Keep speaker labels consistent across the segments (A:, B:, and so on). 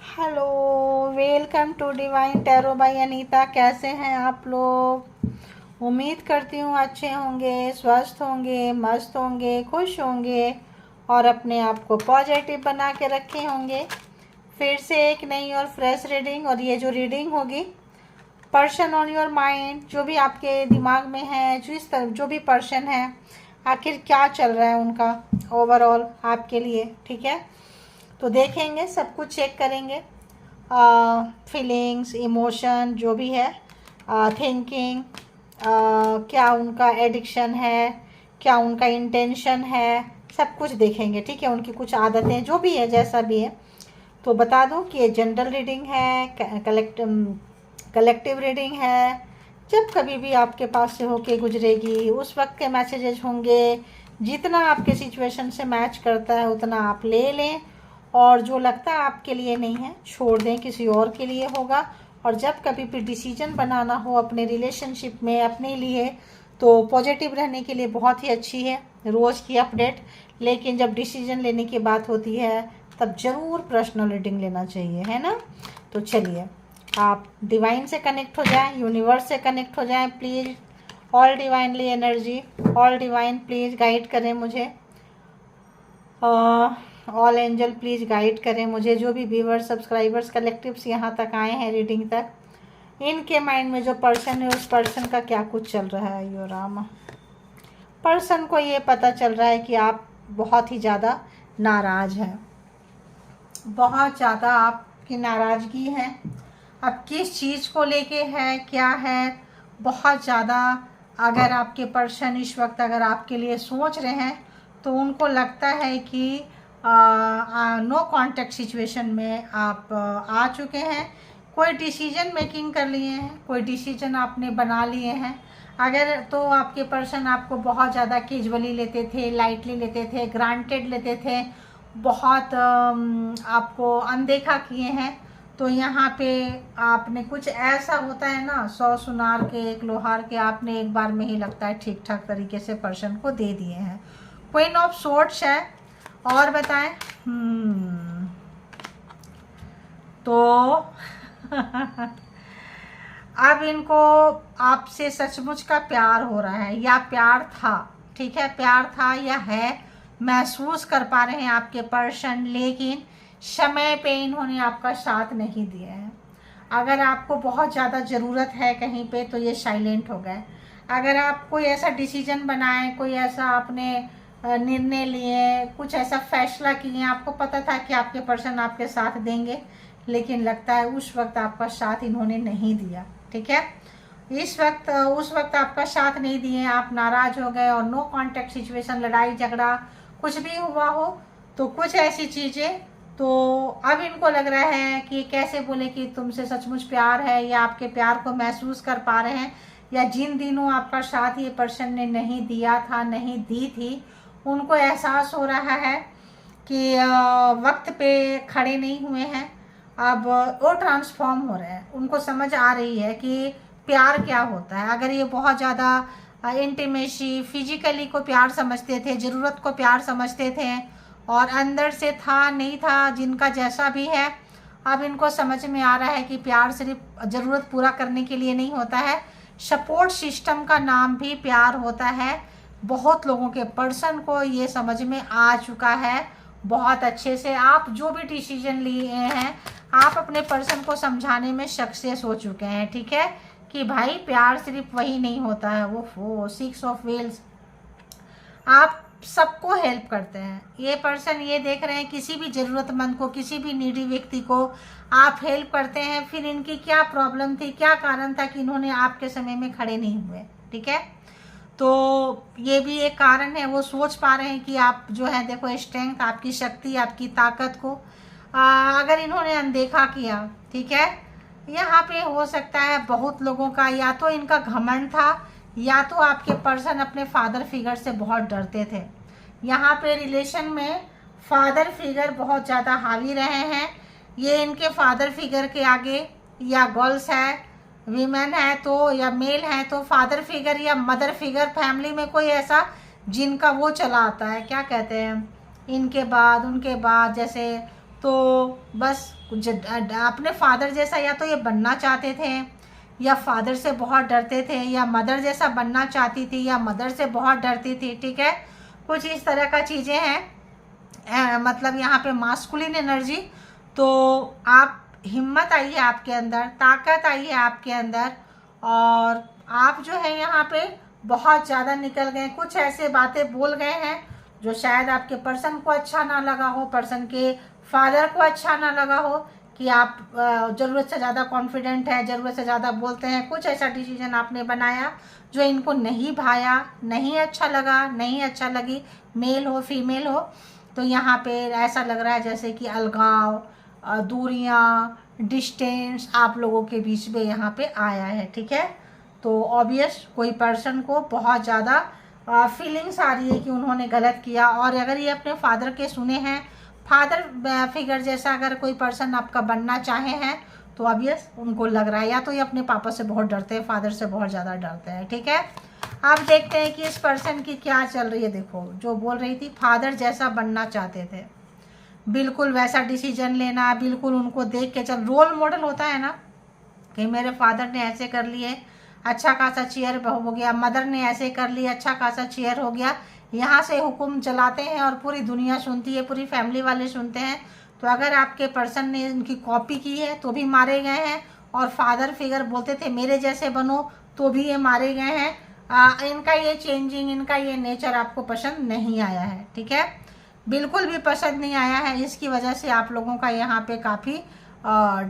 A: Hello, welcome to divine tarot by Anita. कैसे हैं आप लोग? उम्मीद करती हूँ अच्छे होंगे, स्वस्थ होंगे, मस्त होंगे, खुश होंगे और अपने आप को पॉजिटिव बना के रखे होंगे। फिर से एक नई और फ्रेश रीडिंग, और ये जो रीडिंग होगी पर्सन ऑन योर माइंड, जो भी आपके दिमाग में है, जो भी पर्सन है, आखिर क्या चल रहा है उनका ओवरऑल आपके लिए। ठीक है, तो देखेंगे, सब कुछ चेक करेंगे। फीलिंग्स, इमोशन जो भी है, थिंकिंग, क्या उनका एडिक्शन है, क्या उनका इंटेंशन है, सब कुछ देखेंगे। ठीक है, उनकी कुछ आदतें जो भी है, जैसा भी है। तो बता दूं कि ये जनरल रीडिंग है, कलेक्टिव रीडिंग है। जब कभी भी आपके पास से होके गुजरेगी उस वक्त के मैसेजेस होंगे। जितना आपके सिचुएशन से मैच करता है उतना आप ले लें, और जो लगता है आपके लिए नहीं है छोड़ दें, किसी और के लिए होगा। और जब कभी भी डिसीजन बनाना हो अपने रिलेशनशिप में अपने लिए, तो पॉजिटिव रहने के लिए बहुत ही अच्छी है रोज़ की अपडेट। लेकिन जब डिसीजन लेने की बात होती है तब ज़रूर पर्सनल रीडिंग लेना चाहिए, है ना। तो चलिए, आप डिवाइन से कनेक्ट हो जाएं, यूनिवर्स से कनेक्ट हो जाएं please. All divinely energy, all divine please guide करें मुझे। ऑल एंजल प्लीज़ गाइड करें मुझे। जो भी व्यूअर्स, सब्सक्राइबर्स, कलेक्टिव्स यहाँ तक आए हैं रीडिंग तक, इनके माइंड में जो पर्सन है उस पर्सन का क्या कुछ चल रहा है। यो राम, पर्सन को ये पता चल रहा है कि आप बहुत ही ज़्यादा नाराज़ हैं, बहुत ज़्यादा आपकी नाराज़गी है। अब किस चीज़ को लेके है, क्या है, बहुत ज़्यादा। अगर आपके पर्सन इस वक्त अगर आपके लिए सोच रहे हैं तो उनको लगता है कि नो कांटेक्ट सिचुएशन में आप आ चुके हैं। कोई डिसीजन मेकिंग कर लिए हैं, कोई डिसीजन आपने बना लिए हैं। अगर तो आपके पर्सन आपको बहुत ज़्यादा कैजुअली लेते थे, लाइटली लेते थे, ग्रांटेड लेते थे, बहुत आपको अनदेखा किए हैं। तो यहाँ पे आपने कुछ ऐसा होता है ना, 100 सुनार के एक लोहार के, आपने एक बार में ही लगता है ठीक ठाक तरीके से पर्सन को दे दिए हैं। क्वीन ऑफ सोर्ड्स है। और बताएं, तो अब इनको आपसे सचमुच का प्यार हो रहा है, या प्यार था। ठीक है, प्यार था या है, महसूस कर पा रहे हैं आपके पर्सन। लेकिन समय पे इन्होंने आपका साथ नहीं दिया है। अगर आपको बहुत ज़्यादा ज़रूरत है कहीं पे तो ये साइलेंट हो गए। अगर आप कोई ऐसा डिसीजन बनाएं, कोई ऐसा आपने निर्णय लिए, कुछ ऐसा फैसला किए, आपको पता था कि आपके पर्सन आपके साथ देंगे, लेकिन लगता है उस वक्त आपका साथ इन्होंने नहीं दिया। ठीक है, इस वक्त उस वक्त आपका साथ नहीं दिए, आप नाराज़ हो गए और नो कांटेक्ट सिचुएशन, लड़ाई झगड़ा कुछ भी हुआ हो, तो कुछ ऐसी चीज़ें। तो अब इनको लग रहा है कि कैसे बोले कि तुमसे सचमुच प्यार है, या आपके प्यार को महसूस कर पा रहे हैं, या जिन दिनों आपका साथ ये पर्सन ने नहीं दिया था, नहीं दी थी, उनको एहसास हो रहा है कि वक्त पे खड़े नहीं हुए हैं। अब वो ट्रांसफॉर्म हो रहे हैं, उनको समझ आ रही है कि प्यार क्या होता है। अगर ये बहुत ज़्यादा इंटीमेसी, फिजिकली को प्यार समझते थे, ज़रूरत को प्यार समझते थे, और अंदर से था नहीं था, जिनका जैसा भी है, अब इनको समझ में आ रहा है कि प्यार सिर्फ ज़रूरत पूरा करने के लिए नहीं होता है, सपोर्ट सिस्टम का नाम भी प्यार होता है। बहुत लोगों के पर्सन को ये समझ में आ चुका है बहुत अच्छे से। आप जो भी डिसीजन लिए हैं, आप अपने पर्सन को समझाने में सक्सेस हो चुके हैं। ठीक है, कि भाई प्यार सिर्फ वही नहीं होता है। वो 6 ऑफ व्हील्स, आप सबको हेल्प करते हैं। ये पर्सन ये देख रहे हैं किसी भी ज़रूरतमंद को, किसी भी नीडी व्यक्ति को आप हेल्प करते हैं। फिर इनकी क्या प्रॉब्लम थी, क्या कारण था कि इन्होंने आपके समय में खड़े नहीं हुए। ठीक है, तो ये भी एक कारण है। वो सोच पा रहे हैं कि आप जो है, देखो स्ट्रेंथ, आपकी शक्ति, आपकी ताकत को अगर इन्होंने अनदेखा किया, ठीक है, यहाँ पे हो सकता है बहुत लोगों का या तो इनका घमंड था, या तो आपके पर्सन अपने फादर फिगर से बहुत डरते थे। यहाँ पे रिलेशन में फादर फिगर बहुत ज़्यादा हावी रहे हैं। ये इनके फादर फिगर के आगे, या गर्ल्स है, वीमेन है तो, या मेल है तो, फादर फिगर या मदर फिगर, फैमिली में कोई ऐसा जिनका वो चला आता है, क्या कहते हैं, इनके बाद उनके बाद जैसे। तो तो बस अपने फादर जैसा या तो ये बनना चाहते थे, या फादर से बहुत डरते थे, या मदर जैसा बनना चाहती थी, या मदर से बहुत डरती थी। ठीक है, कुछ इस तरह का चीज़ें हैं। मतलब यहाँ पे मास्कुलिन एनर्जी। तो आप हिम्मत आई है आपके अंदर, ताकत आई है आपके अंदर, और आप जो है यहाँ पे बहुत ज़्यादा निकल गए। कुछ ऐसे बातें बोल गए हैं जो शायद आपके पर्सन को अच्छा ना लगा हो, पर्सन के फादर को अच्छा ना लगा हो, कि आप ज़रूरत से ज़्यादा कॉन्फिडेंट है, ज़रूरत से ज़्यादा बोलते हैं। कुछ ऐसा डिसीजन आपने बनाया जो इनको नहीं भाया, नहीं अच्छा लगा, नहीं अच्छा लगी, मेल हो फीमेल हो। तो यहाँ पे ऐसा लग रहा है जैसे कि अलगाव, दूरियाँ, डिस्टेंस आप लोगों के बीच में यहाँ पे आया है। ठीक है, तो ऑब्वियस कोई पर्सन को बहुत ज़्यादा फीलिंग्स आ रही है कि उन्होंने गलत किया। और अगर ये अपने फादर के सुने हैं, फादर फिगर जैसा अगर कोई पर्सन आपका बनना चाहे हैं, तो ऑब्वियस उनको लग रहा है या तो ये अपने पापा से बहुत डरते हैं, फादर से बहुत ज़्यादा डरते हैं। ठीक है, अब देखते हैं कि इस पर्सन की क्या चल रही है। देखो, जो बोल रही थी फादर जैसा बनना चाहते थे, बिल्कुल वैसा डिसीजन लेना, बिल्कुल उनको देख के चल, रोल मॉडल होता है ना कि मेरे फादर ने ऐसे कर लिए, अच्छा खासा चेयर हो गया, मदर ने ऐसे कर लिया, अच्छा खासा चेयर हो गया। यहाँ से हुक्म चलाते हैं और पूरी दुनिया सुनती है, पूरी फैमिली वाले सुनते हैं। तो अगर आपके पर्सन ने इनकी कॉपी की है तो भी मारे गए हैं, और फादर फिगर बोलते थे मेरे जैसे बनो, तो भी ये मारे गए हैं। इनका ये चेंजिंग, इनका ये नेचर आपको पसंद नहीं आया है। ठीक है, बिल्कुल भी पसंद नहीं आया है। इसकी वजह से आप लोगों का यहाँ पे काफ़ी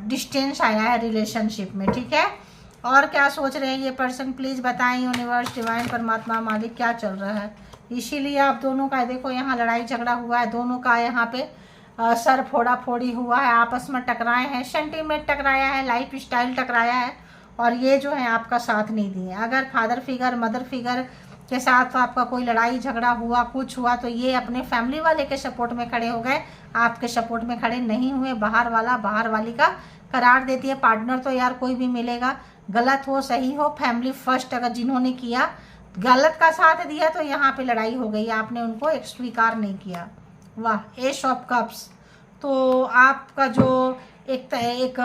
A: डिस्टेंस आया है रिलेशनशिप में। ठीक है, और क्या सोच रहे हैं ये पर्सन, प्लीज़ बताएं यूनिवर्स, डिवाइन, परमात्मा, मालिक, क्या चल रहा है। इसीलिए आप दोनों का देखो यहाँ लड़ाई झगड़ा हुआ है, दोनों का यहाँ पे सर फोड़ा फोड़ी हुआ है, आपस में टकराए हैं, सेंटीमेंट टकराया है, लाइफ स्टाइल टकराया है, और ये जो है आपका साथ नहीं दिए। अगर फादर फिगर, मदर फिगर के साथ आपका कोई लड़ाई झगड़ा हुआ, कुछ हुआ, तो ये अपने फैमिली वाले के सपोर्ट में खड़े हो गए, आपके सपोर्ट में खड़े नहीं हुए। बाहर वाला बाहर वाली का करार देती है। पार्टनर तो यार कोई भी मिलेगा, गलत हो सही हो, फैमिली फर्स्ट। अगर जिन्होंने किया गलत का साथ दिया तो यहाँ पे लड़ाई हो गई, आपने उनको एक स्वीकार नहीं किया। वाह, एस ऑफ कप्स। तो आपका जो एक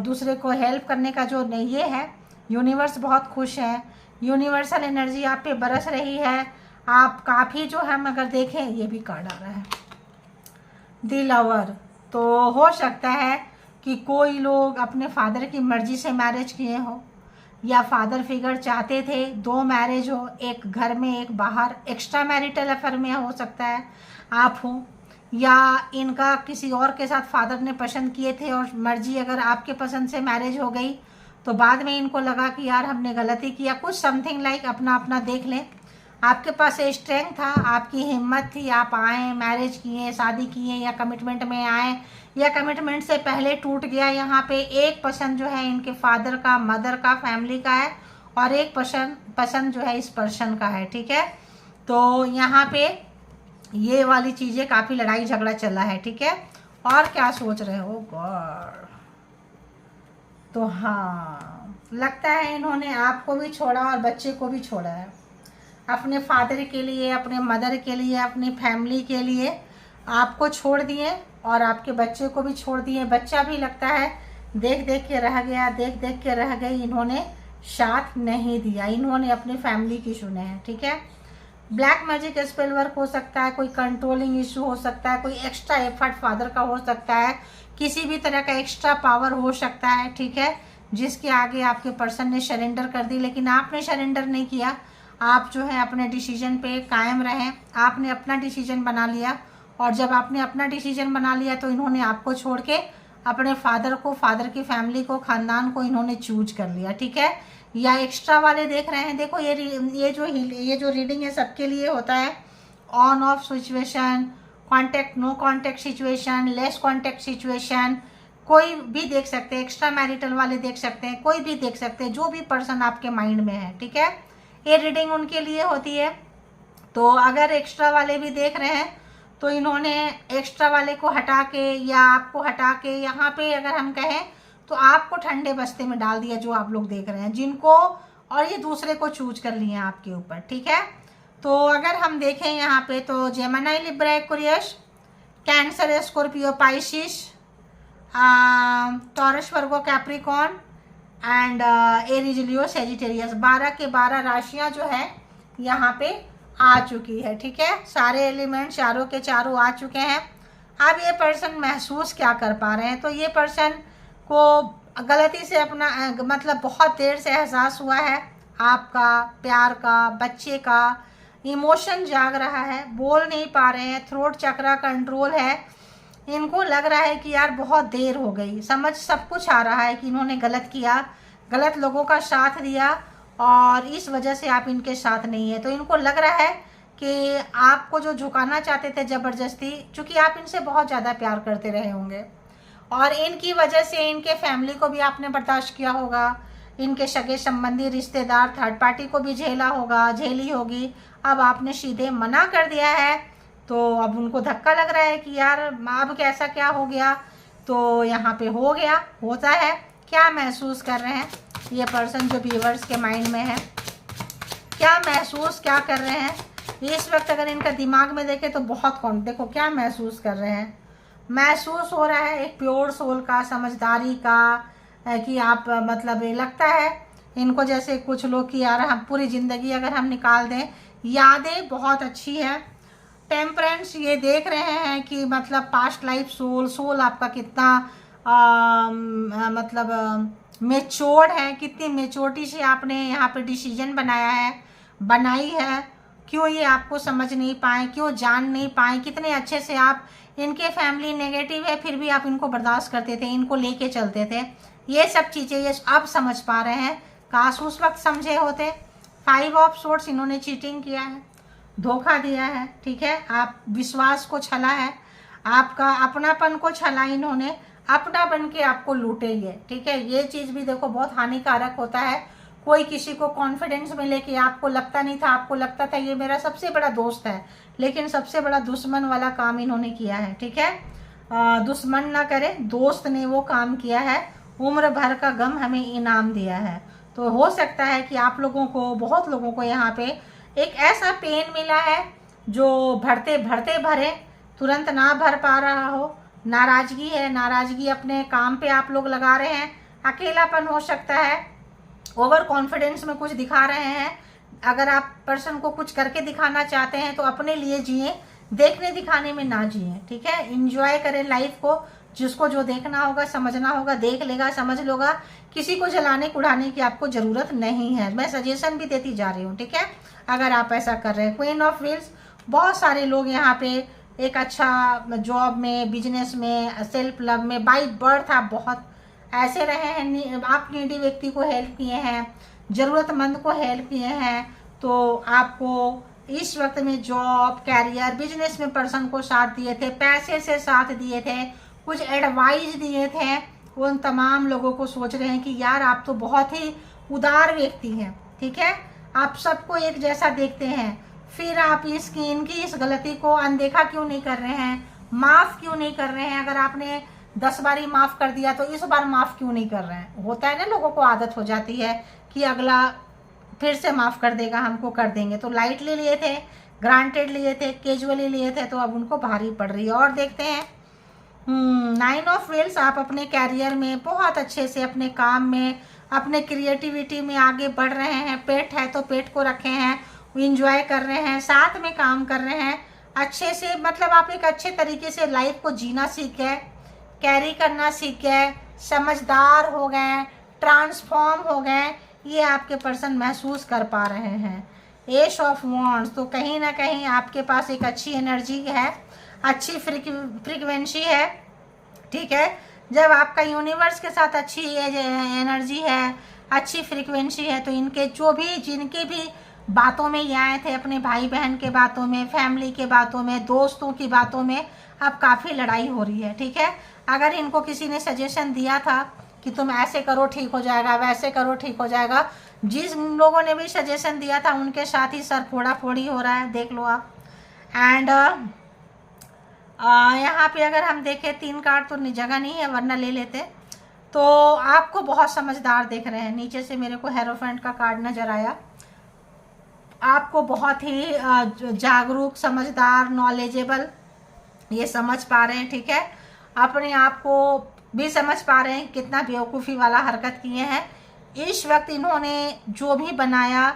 A: दूसरे को हेल्प करने का जो ये है, यूनिवर्स बहुत खुश है, यूनिवर्सल एनर्जी आप पे बरस रही है। आप काफ़ी जो हम अगर देखें, ये भी कार्ड आ रहा है, द लवर। तो हो सकता है कि कोई लोग अपने फादर की मर्जी से मैरिज किए हो, या फादर फिगर चाहते थे दो मैरिज हो, एक घर में एक बाहर, एक्स्ट्रा मैरिटल अफेयर में हो सकता है आप हो, या इनका किसी और के साथ फादर ने पसंद किए थे और मर्जी अगर आपके पसंद से मैरिज हो गई तो बाद में इनको लगा कि यार हमने गलती किया, कुछ समथिंग लाइक। अपना अपना देख लें। आपके पास स्ट्रेंथ था, आपकी हिम्मत थी, आप आए, मैरिज किए, शादी किए, या कमिटमेंट में आए, या कमिटमेंट से पहले टूट गया। यहाँ पे एक पसंद जो है इनके फादर का, मदर का, फैमिली का है, और एक पसंद जो है इस पर्सन का है। ठीक है, तो यहाँ पे ये वाली चीज़ें काफ़ी लड़ाई झगड़ा चला है। ठीक है, और क्या सोच रहे हो गॉड। तो हाँ, लगता है इन्होंने आपको भी छोड़ा और बच्चे को भी छोड़ा है, अपने फादर के लिए, अपने मदर के लिए, अपनी फैमिली के लिए आपको छोड़ दिए, और आपके बच्चे को भी छोड़ दिए। बच्चा भी लगता है देख देख के रह गया, देख देख के रह गई, इन्होंने साथ नहीं दिया, इन्होंने अपनी फैमिली की सुने हैं। ठीक है, ब्लैक मैजिक स्पेल वर्क हो सकता है, कोई कंट्रोलिंग इशू हो सकता है, कोई एक्स्ट्रा एफर्ट फादर का हो सकता है, किसी भी तरह का एक्स्ट्रा पावर हो सकता है। ठीक है, जिसके आगे आपके पर्सन ने सरेंडर कर दी, लेकिन आपने सरेंडर नहीं किया। आप जो है अपने डिसीजन पे कायम रहें, आपने अपना डिसीजन बना लिया, और जब आपने अपना डिसीजन बना लिया तो इन्होंने आपको छोड़ के अपने फादर को, फादर की फैमिली को, ख़ानदान को इन्होंने चूज कर लिया। ठीक है, या एक्स्ट्रा वाले देख रहे हैं। देखो ये जो रीडिंग है सबके लिए होता है। On off situation, contact, no contact situation, less contact situation, कोई भी देख सकते हैं, एक्स्ट्रा मैरिटल वाले देख सकते हैं, कोई भी देख सकते हैं, जो भी पर्सन आपके माइंड में है। ठीक है, ये रीडिंग उनके लिए होती है। तो अगर एक्स्ट्रा वाले भी देख रहे हैं तो इन्होंने एक्स्ट्रा वाले को हटा के या आपको हटा के, यहाँ पे अगर हम कहें तो आपको ठंडे बस्ते में डाल दिया, जो आप लोग देख रहे हैं जिनको, और ये दूसरे को चूज कर लिए आपके ऊपर। ठीक है, तो अगर हम देखें यहाँ पे तो Gemini, Libra, Aquarius, cancer, Scorpio, Pisces, taurus, Virgo, Capricorn and Aries, Leo, Sagittarius. 12 के 12 राशियां जो है यहाँ पे आ चुकी है। ठीक है, सारे एलिमेंट चारों के चारों आ चुके हैं। अब ये पर्सन महसूस क्या कर पा रहे हैं, तो ये पर्सन को गलती से अपना मतलब बहुत देर से एहसास हुआ है आपका, प्यार का, बच्चे का, इमोशन जाग रहा है, बोल नहीं पा रहे हैं, थ्रोट चक्रा कंट्रोल है। इनको लग रहा है कि यार बहुत देर हो गई, समझ सब कुछ आ रहा है कि इन्होंने गलत किया, गलत लोगों का साथ दिया और इस वजह से आप इनके साथ नहीं है। तो इनको लग रहा है कि आपको जो झुकाना चाहते थे ज़बरदस्ती, चूँकि आप इनसे बहुत ज़्यादा प्यार करते रहे होंगे और इनकी वजह से इनके फैमिली को भी आपने बर्दाश्त किया होगा, इनके सगे संबंधी, रिश्तेदार, थर्ड पार्टी को भी झेला होगा, झेली होगी। अब आपने सीधे मना कर दिया है तो अब उनको धक्का लग रहा है कि यार अब कैसा क्या हो गया। तो यहाँ पे हो गया, होता है। क्या महसूस कर रहे हैं ये पर्सन जो व्यूअर्स के माइंड में है, क्या महसूस क्या कर रहे हैं इस वक्त? अगर इनका दिमाग में देखें तो बहुत कौन, देखो क्या महसूस कर रहे हैं। महसूस हो रहा है एक प्योर सोल का, समझदारी का, कि आप मतलब ये लगता है इनको जैसे कुछ लोग कि यार हम पूरी ज़िंदगी अगर हम निकाल दें, यादें बहुत अच्छी है। टेम्परेंस ये देख रहे हैं कि मतलब पास्ट लाइफ सोल आपका कितना मतलब मेच्योर्ड है, कितनी मेच्योरिटी से आपने यहाँ पे डिसीजन बनाई है। क्यों ये आपको समझ नहीं पाए, क्यों जान नहीं पाए, कितने अच्छे से आप, इनके फैमिली नेगेटिव है फिर भी आप इनको बर्दाश्त करते थे, इनको लेके चलते थे। ये सब चीज़ें ये अब समझ पा रहे हैं, काश उस वक्त समझे होते। 5 ऑफ सोर्ड्स, इन्होंने चीटिंग किया है, धोखा दिया है। ठीक है, आप विश्वास को छला है, आपका अपनापन को छला, इन्होंने अपना बन के आपको लूटेंगे। ठीक है, ये चीज़ भी देखो बहुत हानिकारक होता है। कोई किसी को कॉन्फिडेंस में लेके, आपको लगता नहीं था, आपको लगता था ये मेरा सबसे बड़ा दोस्त है, लेकिन सबसे बड़ा दुश्मन वाला काम इन्होंने किया है। ठीक है, दुश्मन ना करे, दोस्त ने वो काम किया है, उम्र भर का गम हमें इनाम दिया है। तो हो सकता है कि आप लोगों को, बहुत लोगों को यहाँ पे एक ऐसा पेन मिला है जो भरते भरते भरे तुरंत ना भर पा रहा हो। नाराज़गी है, नाराज़गी अपने काम पे आप लोग लगा रहे हैं। अकेलापन हो सकता है, ओवर कॉन्फिडेंस में कुछ दिखा रहे हैं। अगर आप पर्सन को कुछ करके दिखाना चाहते हैं तो अपने लिए जिए, देखने दिखाने में ना जिए। ठीक है, एंजॉय करें लाइफ को, जिसको जो देखना होगा, समझना होगा, देख लेगा, समझ लोगा। किसी को जलाने कुढ़ाने की आपको ज़रूरत नहीं है, मैं सजेशन भी देती जा रही हूँ। ठीक है, अगर आप ऐसा कर रहे हैं। क्वीन ऑफ व्हील्स, बहुत सारे लोग यहाँ पे एक अच्छा जॉब में, बिजनेस में, सेल्फ लव में, बाई बर्थ आप बहुत ऐसे रहे हैं, आप नीडी व्यक्ति को हेल्प किए हैं, ज़रूरतमंद को हेल्प किए हैं। तो आपको इस वक्त में जॉब, कैरियर, बिजनेस में पर्सन को साथ दिए थे, पैसे से साथ दिए थे, कुछ एडवाइस दिए थे। उन तमाम लोगों को सोच रहे हैं कि यार आप तो बहुत ही उदार व्यक्ति हैं। ठीक है, आप सबको एक जैसा देखते हैं, फिर आप इनकी इस गलती को अनदेखा क्यों नहीं कर रहे हैं, माफ़ क्यों नहीं कर रहे हैं? अगर आपने 10 बारी माफ़ कर दिया तो इस बार माफ़ क्यों नहीं कर रहे हैं? होता है ना, लोगों को आदत हो जाती है कि अगला फिर से माफ़ कर देगा, हमको कर देंगे। तो लाइटली लिए थे, ग्रांटेड लिए थे, कैजुअली लिए थे, तो अब उनको भारी पड़ रही है। और देखते हैं 9 ऑफ व्हील्स, आप अपने कैरियर में बहुत अच्छे से, अपने काम में, अपने क्रिएटिविटी में आगे बढ़ रहे हैं। पेट है तो पेट को रखे हैं, इंजॉय कर रहे हैं, साथ में काम कर रहे हैं अच्छे से। मतलब आप एक अच्छे तरीके से लाइफ को जीना सीख गए, कैरी करना सीख गए, समझदार हो गए, ट्रांसफॉर्म हो गए, ये आपके पर्सन महसूस कर पा रहे हैं। एस ऑफ वॉन्ड्स, तो कहीं ना कहीं आपके पास एक अच्छी एनर्जी है, अच्छी फ्रीक्वेंसी है। ठीक है, जब आपका यूनिवर्स के साथ अच्छी एनर्जी है, अच्छी फ्रीक्वेंसी है, तो इनके जो भी, जिनके भी बातों में ये आए थे, अपने भाई बहन के बातों में, फैमिली के बातों में, दोस्तों की बातों में, अब काफ़ी लड़ाई हो रही है। ठीक है, अगर इनको किसी ने सजेशन दिया था कि तुम ऐसे करो ठीक हो जाएगा, वैसे करो ठीक हो जाएगा, जिस लोगों ने भी सजेशन दिया था उनके साथ ही सर फोड़ा फोड़ी हो रहा है, देख लो आप। एंड यहाँ पे अगर हम देखें 3 कार्ड तो जगह नहीं है, वरना ले लेते। तो आपको बहुत समझदार देख रहे हैं, नीचे से मेरे को हेरोफेंट का कार्ड नजर आया। आपको बहुत ही जागरूक, समझदार, नॉलेजेबल ये समझ पा रहे हैं। ठीक है, अपने आप को भी समझ पा रहे हैं कितना बेवकूफ़ी वाला हरकत किए हैं। इस वक्त इन्होंने जो भी बनाया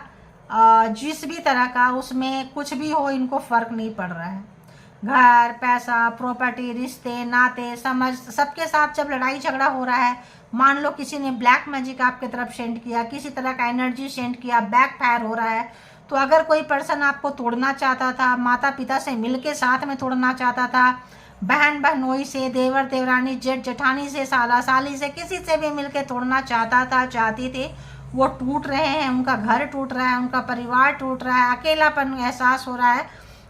A: जिस भी तरह का, उसमें कुछ भी हो इनको फ़र्क नहीं पड़ रहा है। घर, पैसा, प्रॉपर्टी, रिश्ते, नाते, समझ, सबके साथ जब लड़ाई झगड़ा हो रहा है, मान लो किसी ने ब्लैक मैजिक आपकी तरफ सेंड किया, किसी तरह का एनर्जी सेंड किया, बैक फायर हो रहा है, तो अगर कोई पर्सन आपको तोड़ना चाहता था, माता पिता से मिलके साथ में तोड़ना चाहता था, बहन बहनोई से, देवर देवरानी, जेठ जेठानी से, साला साली से, किसी से भी मिलके तोड़ना चाहता था, चाहती थी, वो टूट रहे हैं। उनका घर टूट रहा है, उनका परिवार टूट रहा है, अकेलापन एहसास हो रहा है।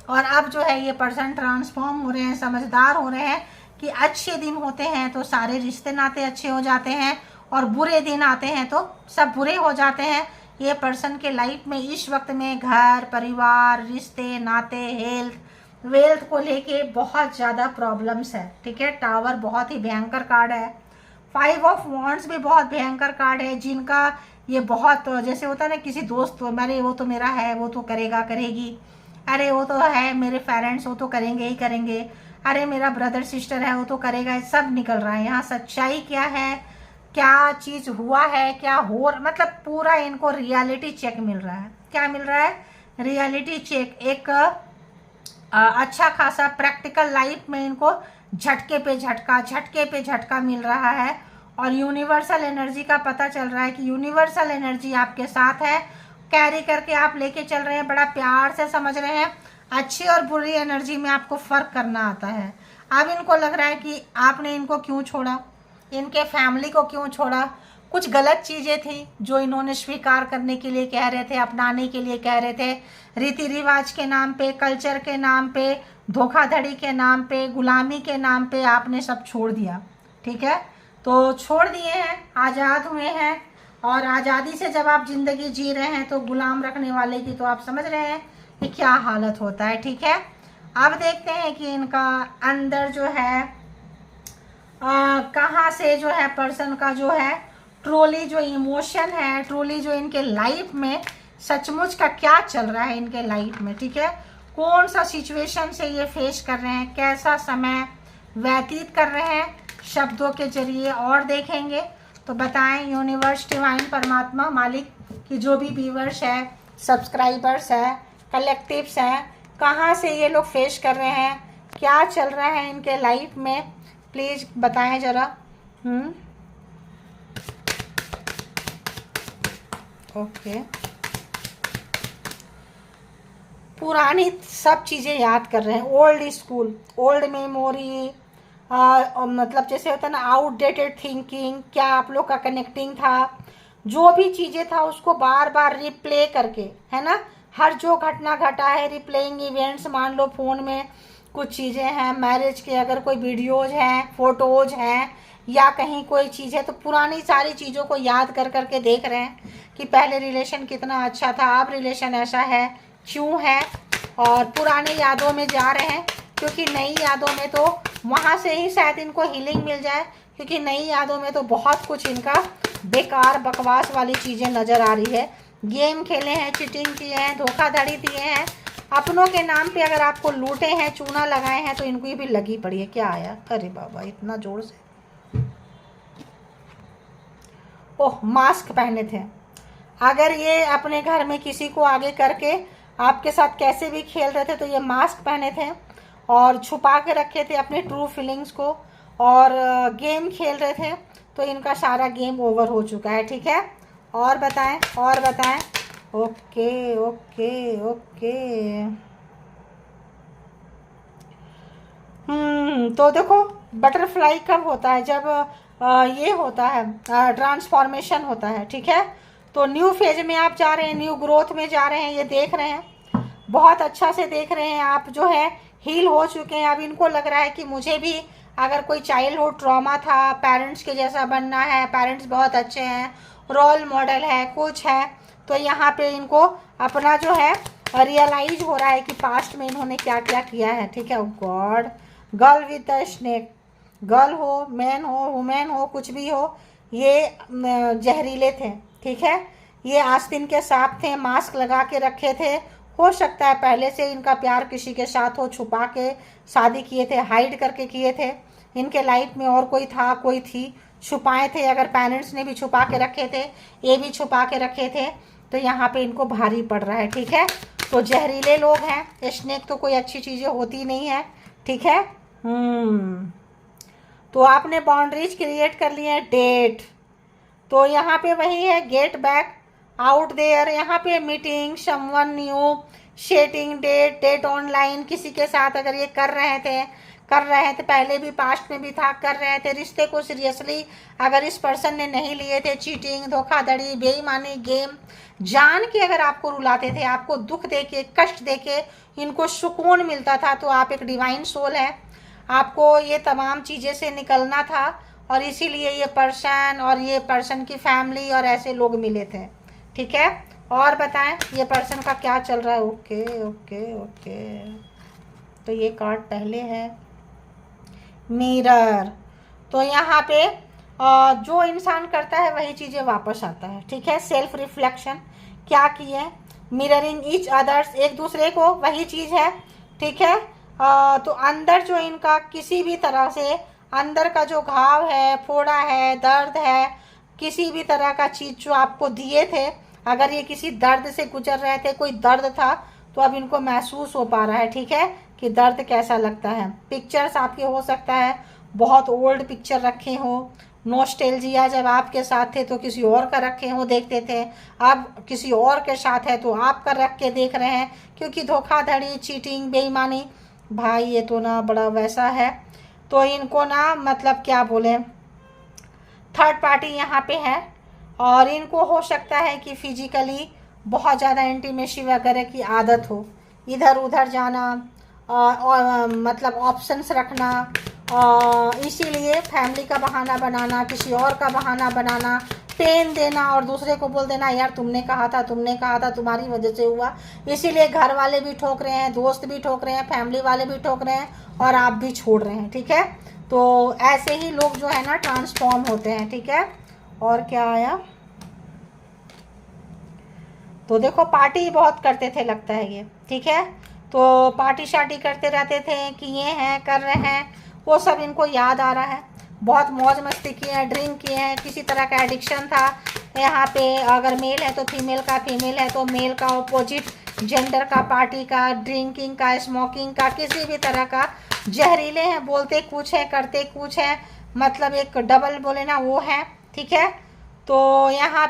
A: और अब जो है ये पर्सन ट्रांसफॉर्म हो रहे हैं, समझदार हो रहे हैं कि अच्छे दिन होते हैं तो सारे रिश्ते नाते अच्छे हो जाते हैं, और बुरे दिन आते हैं तो सब बुरे हो जाते हैं। ये पर्सन के लाइफ में इस वक्त में घर, परिवार, रिश्ते, नाते, हेल्थ, वेल्थ को लेके बहुत ज़्यादा प्रॉब्लम्स है। ठीक है, टावर बहुत ही भयंकर कार्ड है। 5 ऑफ वॉन्ड्स भी बहुत भयंकर कार्ड है। जिनका ये बहुत, जैसे होता है ना किसी दोस्त, अरे वो तो मेरा है, वो तो करेगा करेगी, अरे वो तो है मेरे पेरेंट्स, वो तो करेंगे ही करेंगे, अरे मेरा ब्रदर सिस्टर है वो तो करेगा, सब निकल रहा है। यहाँ सच्चाई क्या है, क्या चीज़ हुआ है, क्या हो, मतलब पूरा इनको रियलिटी चेक मिल रहा है। क्या मिल रहा है? Reality check. एक अच्छा खासा प्रैक्टिकल लाइफ में इनको झटके पे झटका मिल रहा है। और यूनिवर्सल एनर्जी का पता चल रहा है कि यूनिवर्सल एनर्जी आपके साथ है, कैरी करके आप लेके चल रहे हैं, बड़ा प्यार से समझ रहे हैं। अच्छी और बुरी एनर्जी में आपको फ़र्क करना आता है। अब इनको लग रहा है कि आपने इनको क्यों छोड़ा, इनके फैमिली को क्यों छोड़ा। कुछ गलत चीज़ें थी जो इन्होंने स्वीकार करने के लिए कह रहे थे, अपनाने के लिए कह रहे थे, रीति रिवाज के नाम पे, कल्चर के नाम पे, धोखाधड़ी के नाम पे, गुलामी के नाम पे आपने सब छोड़ दिया। ठीक है, तो छोड़ दिए हैं, आज़ाद हुए हैं। और आज़ादी से जब आप ज़िंदगी जी रहे हैं तो गुलाम रखने वाले की तो आप समझ रहे हैं कि क्या हालत होता है। ठीक है, अब देखते हैं कि इनका अंदर जो है कहाँ से जो है पर्सन का जो है ट्रोली जो इमोशन है, ट्रोली जो इनके लाइफ में सचमुच का क्या चल रहा है इनके लाइफ में। ठीक है, कौन सा सिचुएशन से ये फेस कर रहे हैं, कैसा समय व्यतीत कर रहे हैं, शब्दों के जरिए और देखेंगे। तो बताएं यूनिवर्स, डिवाइन, परमात्मा, मालिक की जो भी व्यूअर्स है, सब्सक्राइबर्स है, कलेक्टिव्स हैं, कहाँ से ये लोग फेस कर रहे हैं, क्या चल रहा है इनके लाइफ में, प्लीज़ बताएं ज़रा। ओके, पुरानी सब चीज़ें याद कर रहे हैं, ओल्ड स्कूल, ओल्ड मेमोरी, मतलब जैसे होता है ना आउटडेटेड थिंकिंग, क्या आप लोग का कनेक्टिंग था, जो भी चीज़ें था उसको बार बार रिप्ले करके, है ना, हर जो घटना घटा है, रिप्लेइंग इवेंट्स, मान लो फ़ोन में कुछ चीज़ें हैं, मैरिज के अगर कोई वीडियोज़ हैं, फोटोज़ हैं, या कहीं कोई चीज़ है, तो पुरानी सारी चीज़ों को याद कर करके देख रहे हैं कि पहले रिलेशन कितना अच्छा था, अब रिलेशन ऐसा है, क्यों है। और पुराने यादों में जा रहे हैं, क्योंकि नई यादों में तो वहाँ से ही शायद इनको हीलिंग मिल जाए, क्योंकि नई यादों में तो बहुत कुछ इनका बेकार बकवास वाली चीज़ें नज़र आ रही है। गेम खेले हैं, चीटिंग किए हैं, धोखाधड़ी दिए हैं, अपनों के नाम पे अगर आपको लूटे हैं, चूना लगाए हैं, तो इनको भी लगी पड़ी है। क्या आया, अरे बाबा इतना जोर से, ओह मास्क पहने थे। अगर ये अपने घर में किसी को आगे करके आपके साथ कैसे भी खेल रहे थे तो ये मास्क पहने थे और छुपा के रखे थे अपने ट्रू फीलिंग्स को, और गेम खेल रहे थे, तो इनका सारा गेम ओवर हो चुका है। ठीक है, और बताएं, और बताएं। ओके ओके ओके, तो देखो बटरफ्लाई कब होता है, जब ये होता है ट्रांसफॉर्मेशन होता है। ठीक है, तो न्यू फेज में आप जा रहे हैं, न्यू ग्रोथ में जा रहे हैं, ये देख रहे हैं, बहुत अच्छा से देख रहे हैं। आप जो है हील हो चुके हैं। अब इनको लग रहा है कि मुझे भी अगर कोई चाइल्डहुड ट्रॉमा था, पेरेंट्स के जैसा बनना है, पेरेंट्स बहुत अच्छे हैं, रोल मॉडल है, कुछ है, तो यहाँ पे इनको अपना जो है रियलाइज हो रहा है कि पास्ट में इन्होंने क्या क्या किया है। ठीक है, God, girl with the snake, girl हो, मैन हो, वुमेन हो, कुछ भी हो, ये जहरीले थे। ठीक है, ये आस्तीन के सांप थे, मास्क लगा के रखे थे, हो सकता है पहले से इनका प्यार किसी के साथ हो, छुपा के शादी किए थे, हाइड करके किए थे, इनके लाइफ में और कोई था, कोई थी, छुपाए थे, अगर पेरेंट्स ने भी छुपा के रखे थे, ये भी छुपा के रखे थे, तो यहाँ पे इनको भारी पड़ रहा है। ठीक है, तो जहरीले लोग हैं, स्नेक तो कोई अच्छी चीज़ें होती नहीं है। ठीक है, तो आपने बाउंड्रीज क्रिएट कर लिए हैं। डेट, तो यहाँ पे वही है, गेट बैक आउट देयर, यहाँ पे meeting someone new, chatting, date online, किसी के साथ अगर ये कर रहे थे पहले भी, पास्ट में भी था, कर रहे थे, रिश्ते को सीरियसली अगर इस पर्सन ने नहीं लिए थे, चीटिंग, धोखाधड़ी, बेईमानी, गेम जान के अगर आपको रुलाते थे, आपको दुख देके, कष्ट देके इनको सुकून मिलता था, तो आप एक डिवाइन सोल है, आपको ये तमाम चीज़ें से निकलना था, और इसीलिए ये पर्सन और ये पर्सन की फैमिली और ऐसे लोग मिले थे। ठीक है, और बताएं ये पर्सन का क्या चल रहा है। ओके ओके ओके, तो ये कार्ड पहले है मिरर, तो यहाँ पे जो इंसान करता है वही चीज़ें वापस आता है। ठीक है, सेल्फ रिफ्लेक्शन क्या किए, मिररिंग ईच अदर्स, एक दूसरे को, वही चीज़ है। ठीक है, तो अंदर जो इनका किसी भी तरह से अंदर का जो घाव है, फोड़ा है, दर्द है, किसी भी तरह का चीज़ जो आपको दिए थे, अगर ये किसी दर्द से गुजर रहे थे, कोई दर्द था, तो अब इनको महसूस हो पा रहा है। ठीक है, कि दर्द कैसा लगता है। पिक्चर्स आपके हो सकता है बहुत ओल्ड पिक्चर रखे हो, नॉस्टैल्जिया, जब आपके साथ थे तो किसी और का रखे हो, देखते थे, अब किसी और के साथ है तो आपका रख के देख रहे हैं, क्योंकि धोखाधड़ी, चीटिंग, बेईमानी, भाई ये तो ना बड़ा वैसा है, तो इनको ना मतलब क्या बोले, थर्ड पार्टी यहाँ पे है, और इनको हो सकता है कि फिजिकली बहुत ज़्यादा इंटीमेसी वगैरह की आदत हो, इधर उधर जाना, मतलब ऑप्शंस रखना, इसीलिए फैमिली का बहाना बनाना, किसी और का बहाना बनाना, पेन देना और दूसरे को बोल देना यार तुमने कहा था, तुम्हारी वजह से हुआ, इसीलिए घर वाले भी ठोक रहे हैं, दोस्त भी ठोक रहे हैं, फैमिली वाले भी ठोक रहे हैं, और आप भी छोड़ रहे हैं। ठीक है, तो ऐसे ही लोग जो है ना ट्रांसफॉर्म होते हैं। ठीक है, और क्या आया, तो देखो पार्टी बहुत करते थे लगता है ये। ठीक है, तो पार्टी शार्टी करते रहते थे, किए हैं, कर रहे हैं, वो सब इनको याद आ रहा है, बहुत मौज मस्ती किए हैं, ड्रिंक किए हैं, किसी तरह का एडिक्शन था यहाँ पे, अगर मेल है तो फीमेल का, फीमेल है तो मेल का, ऑपोजिट जेंडर का, पार्टी का, ड्रिंकिंग का, स्मोकिंग का, किसी भी तरह का, जहरीले हैं, बोलते कुछ है, करते कुछ है, मतलब एक डबल बोले ना वो है। ठीक है, तो यहाँ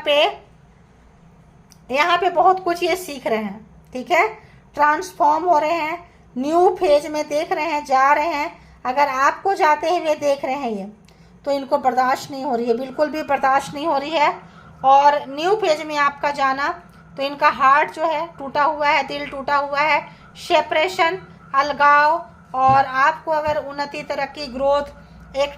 A: पे बहुत कुछ ये सीख रहे हैं। ठीक है, ट्रांसफॉर्म हो रहे हैं, न्यू फेज में देख रहे हैं, जा रहे हैं, अगर आपको जाते हुए देख रहे हैं ये, तो इनको बर्दाश्त नहीं हो रही है, बिल्कुल भी बर्दाश्त नहीं हो रही है, और न्यू फेज में आपका जाना, तो इनका हार्ट जो है टूटा हुआ है, दिल टूटा हुआ है, सेपरेशन, अलगाव, और आपको अगर उन्नति, तरक्की, ग्रोथ, एक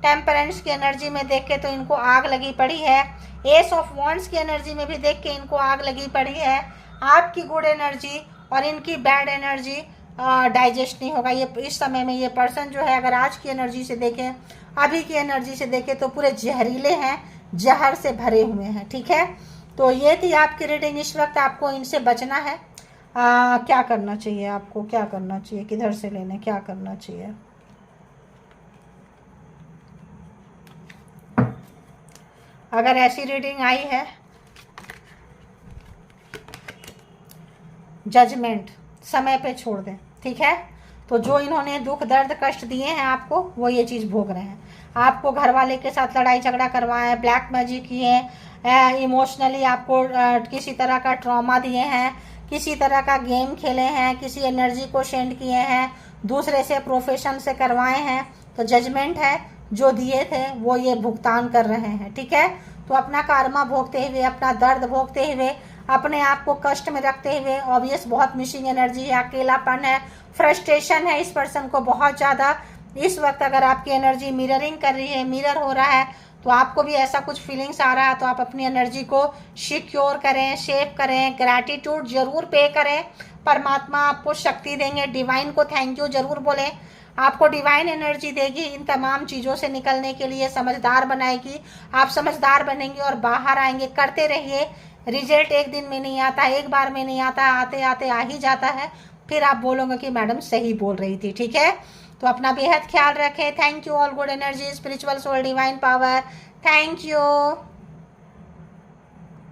A: टेम्परेंस की एनर्जी में देख के तो इनको आग लगी पड़ी है, एस ऑफ वॉन्ड्स की एनर्जी में भी देख के इनको आग लगी पड़ी है, आपकी गुड एनर्जी और इनकी बैड एनर्जी डाइजेस्ट नहीं होगा। ये इस समय में ये पर्सन जो है, अगर आज की एनर्जी से देखें, अभी की एनर्जी से देखें, तो पूरे जहरीले हैं, जहर से भरे हुए हैं। ठीक है, तो ये थी आपकी रीडिंग। इस वक्त आपको इनसे बचना है। क्या करना चाहिए आपको, क्या करना चाहिए, किधर से लेने, क्या करना चाहिए। अगर ऐसी रीडिंग आई है, जजमेंट, समय पे छोड़ दें। ठीक है, तो जो इन्होंने दुख, दर्द, कष्ट दिए हैं आपको, वो ये चीज़ भोग रहे हैं। आपको घर वाले के साथ लड़ाई झगड़ा करवाए, ब्लैक मैजिक किए, इमोशनली आपको किसी तरह का ट्रॉमा दिए हैं, किसी तरह का गेम खेले हैं, किसी एनर्जी को सेंड किए हैं, दूसरे से, प्रोफेशन से करवाए हैं, तो जजमेंट है, जो दिए थे वो ये भुगतान कर रहे हैं। ठीक है, तो अपना कर्मा भोगते हुए, अपना दर्द भोगते हुए, अपने आप को कष्ट में रखते हुए, ऑब्वियस बहुत मिसिंग एनर्जी है, अकेलापन है, फ्रस्ट्रेशन है इस पर्सन को बहुत ज़्यादा। इस वक्त अगर आपकी एनर्जी मिररिंग कर रही है, मिरर हो रहा है, तो आपको भी ऐसा कुछ फीलिंग्स आ रहा है, तो आप अपनी एनर्जी को सिक्योर करें, सेव करें, ग्रैटिट्यूड जरूर पे करें, परमात्मा आपको शक्ति देंगे, डिवाइन को थैंक यू जरूर बोलें, आपको डिवाइन एनर्जी देगी इन तमाम चीज़ों से निकलने के लिए, समझदार बनाएगी, आप समझदार बनेंगे और बाहर आएंगे। करते रहिए, रिजल्ट एक दिन में नहीं आता, एक बार में नहीं आता, आते आते आ ही जाता है, फिर आप बोलोगे कि मैडम सही बोल रही थी। ठीक है, तो अपना बेहद ख्याल रखें। Thank you all good energy, spiritual soul, divine power. Thank you.